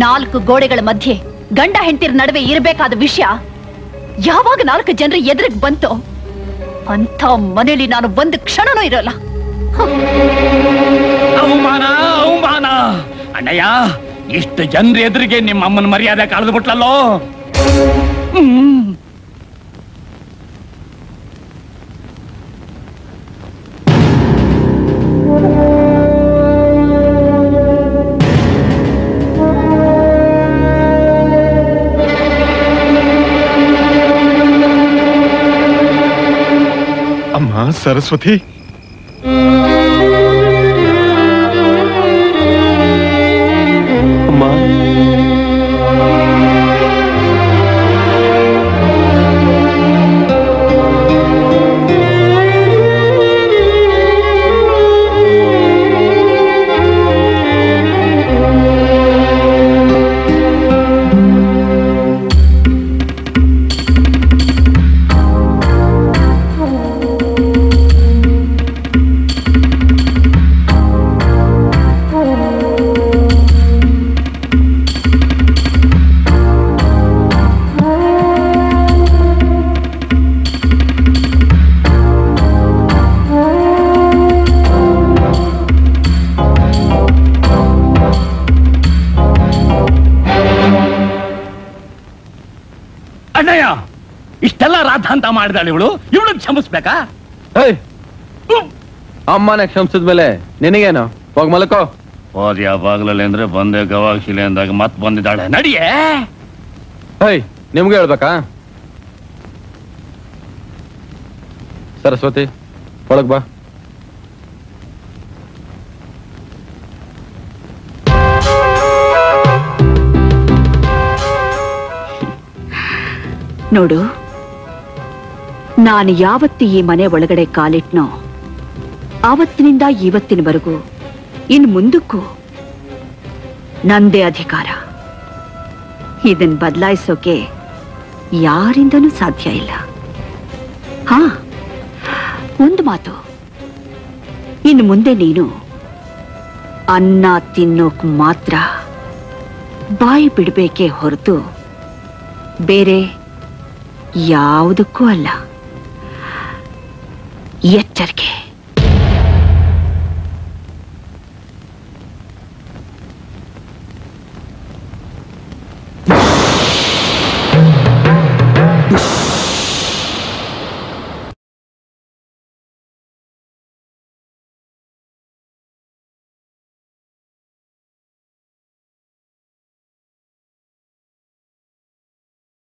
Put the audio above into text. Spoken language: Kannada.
4 ಗೋಡೆಗಳ ಮಧ್ಯೆ ಗಂಡ ಹೆಂಡತಿರ ನಡುವೆ ಇರಬೇಕಾದ ವಿಷಯ ಯಾವಾಗ 4 ಜನರ ಎದುರಿಗೆ ಬಂತೋ ಅಂತ ಮನೆಯಲ್ಲಿ ನಾನು ಒಂದು ಕ್ಷಣನೂ ಇರಲ್ಲ. ಅವಮಾನ ಅವಮಾನ ಅಣ್ಣಯ್ಯ, ಇಷ್ಟು ಜನರ ಎದುರಿಗೆ ನಿಮ್ಮ ಅಮ್ಮನ ಮರ್ಯಾದೆ ಕಳೆದು ಬಿಟ್ಲಲ್ಲೋ. ಅಮ್ಮ ಸರಸ್ವತಿ, ಅಮ್ಮ ಇಷ್ಟೆಲ್ಲ ರಾಧಾಂತ ಮಾಡಿದಾಳೆ ಇವಳು ಕ್ಷಮಿಸ್ಬೇಕಾ? ಅಮ್ಮನ ಕ್ಷಮಿಸಿದ್ಮೇಲೆ ನಿನಗೇನು? ಹೋಗ್ ಮಲ್ಕೋ. ಹೋದ್ಯಾ ಬಾಗ್ಲಲ್ಲಿ ಅಂದ್ರೆ ಬಂದೆ ಗವಾಕ್ಷಿಲೆ ಅಂದಾಗ ಮತ್ ಬಂದಿದ್ದಾಳೆ. ನಡಿಯೇ. ನಿಮ್ಗೆ ಹೇಳ್ಬೇಕಾ? ಸರಸ್ವತಿ ಒಳಗ್ ಬಾ. ನೋಡು, ನಾನು ಯಾವತ್ತು ಈ ಮನೆ ಒಳಗಡೆ ಕಾಲಿಟ್ನೋ ಆವತ್ತಿನಿಂದ ಇವತ್ತಿನವರೆಗೂ ಇನ್ ಮುಂದಕ್ಕೂ ನಂದೇ ಅಧಿಕಾರ. ಇದನ್ ಬದಲಾಯಿಸೋಕೆ ಯಾರಿಂದನೂ ಸಾಧ್ಯ ಇಲ್ಲ. ಹಾ, ಒಂದು ಮಾತು, ಇನ್ನು ಮುಂದೆ ನೀನು ಅನ್ನ ತಿನ್ನೋಕ್ ಮಾತ್ರ ಬಾಯಿ ಬಿಡ್ಬೇಕೇ ಹೊರತು ಬೇರೆ ಯಾವುದಕ್ಕೂ ಅಲ್ಲ. ಎಚ್ಚರಿಕೆ.